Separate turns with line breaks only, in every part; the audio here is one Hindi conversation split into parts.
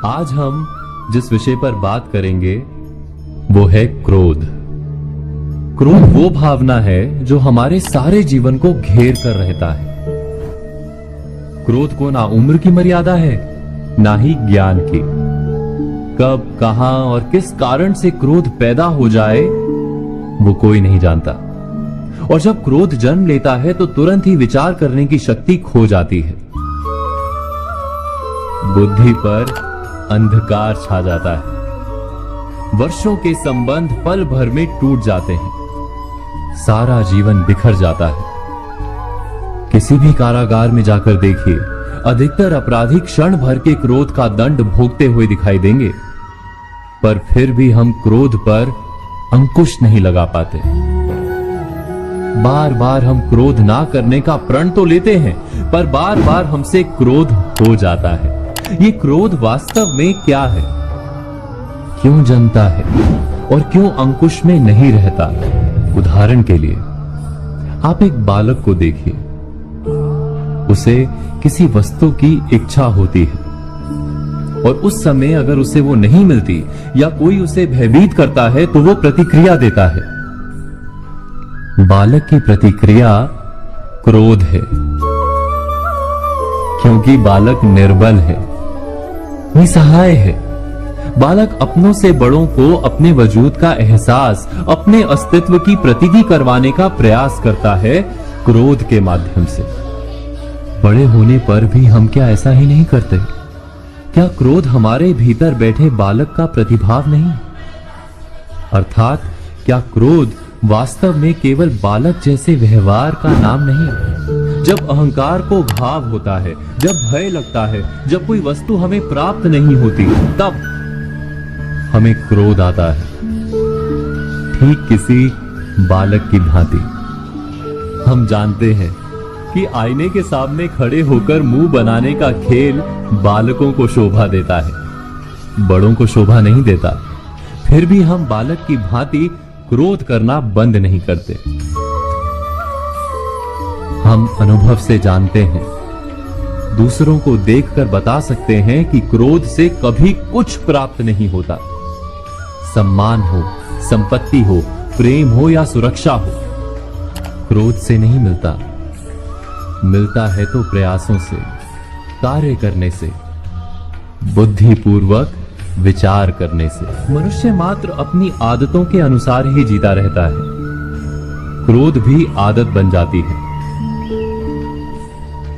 आज हम जिस विषय पर बात करेंगे वो है क्रोध। क्रोध वो भावना है जो हमारे सारे जीवन को घेर कर रहता है। क्रोध को ना उम्र की मर्यादा है, ना ही ज्ञान की। कब, कहां और किस कारण से क्रोध पैदा हो जाए वो कोई नहीं जानता। और जब क्रोध जन्म लेता है तो तुरंत ही विचार करने की शक्ति खो जाती है। बुद्धि पर अंधकार छा जाता है। वर्षों के संबंध पल भर में टूट जाते हैं। सारा जीवन बिखर जाता है। किसी भी कारागार में जाकर देखिए, अधिकतर अपराधी क्षण भर के क्रोध का दंड भोगते हुए दिखाई देंगे, पर फिर भी हम क्रोध पर अंकुश नहीं लगा पाते। बार बार हम क्रोध ना करने का प्रण तो लेते हैं, पर बार बार हमसे क्रोध हो जाता है। ये क्रोध वास्तव में क्या है, क्यों जमता है और क्यों अंकुश में नहीं रहता? उदाहरण के लिए आप एक बालक को देखिए। उसे किसी वस्तु की इच्छा होती है और उस समय अगर उसे वो नहीं मिलती या कोई उसे भयभीत करता है तो वो प्रतिक्रिया देता है। बालक की प्रतिक्रिया क्रोध है, क्योंकि बालक निर्बल है, निसहाय है। बालक अपनों से बड़ों को अपने वजूद का एहसास, अपने अस्तित्व की प्रतीति करवाने का प्रयास करता है क्रोध के माध्यम से। बड़े होने पर भी हम क्या ऐसा ही नहीं करते? क्या क्रोध हमारे भीतर बैठे बालक का प्रतिभाव नहीं? अर्थात क्या क्रोध वास्तव में केवल बालक जैसे व्यवहार का नाम नहीं? जब अहंकार को घाव होता है, जब भय लगता है, जब कोई वस्तु हमें प्राप्त नहीं होती, तब हमें क्रोध आता है, ठीक किसी बालक की भांति। हम जानते हैं कि आईने के सामने खड़े होकर मुंह बनाने का खेल बालकों को शोभा देता है, बड़ों को शोभा नहीं देता। फिर भी हम बालक की भांति क्रोध करना बंद नहीं करते। हम अनुभव से जानते हैं, दूसरों को देखकर बता सकते हैं कि क्रोध से कभी कुछ प्राप्त नहीं होता। सम्मान हो, संपत्ति हो, प्रेम हो या सुरक्षा हो, क्रोध से नहीं मिलता। मिलता है तो प्रयासों से, कार्य करने से, बुद्धिपूर्वक विचार करने से। मनुष्य मात्र अपनी आदतों के अनुसार ही जीता रहता है। क्रोध भी आदत बन जाती है।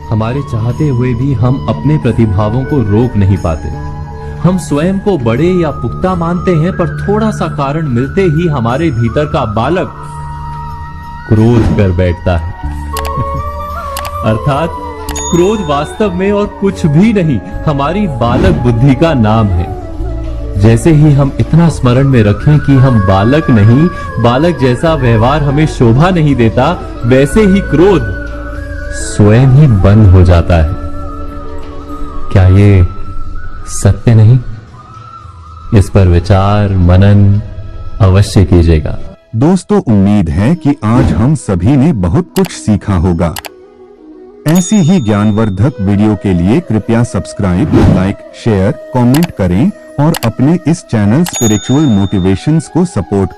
हमारे चाहते हुए भी हम अपने प्रतिभावों को रोक नहीं पाते। हम स्वयं को बड़े या पुख्ता मानते हैं, पर थोड़ा सा कारण मिलते ही हमारे भीतर का बालक क्रोध कर बैठता है। अर्थात क्रोध वास्तव में और कुछ भी नहीं, हमारी बालक बुद्धि का नाम है। जैसे ही हम इतना स्मरण में रखें कि हम बालक नहीं, बालक जैसा व्यवहार हमें शोभा नहीं देता, वैसे ही क्रोध स्वयं ही बंद हो जाता है। क्या ये सत्य नहीं? इस पर विचार मनन अवश्य कीजिएगा।
दोस्तों, उम्मीद है कि आज हम सभी ने बहुत कुछ सीखा होगा। ऐसी ही ज्ञानवर्धक वीडियो के लिए कृपया सब्सक्राइब, लाइक, शेयर, कमेंट करें और अपने इस चैनल स्पिरिचुअल मोटिवेशंस को सपोर्ट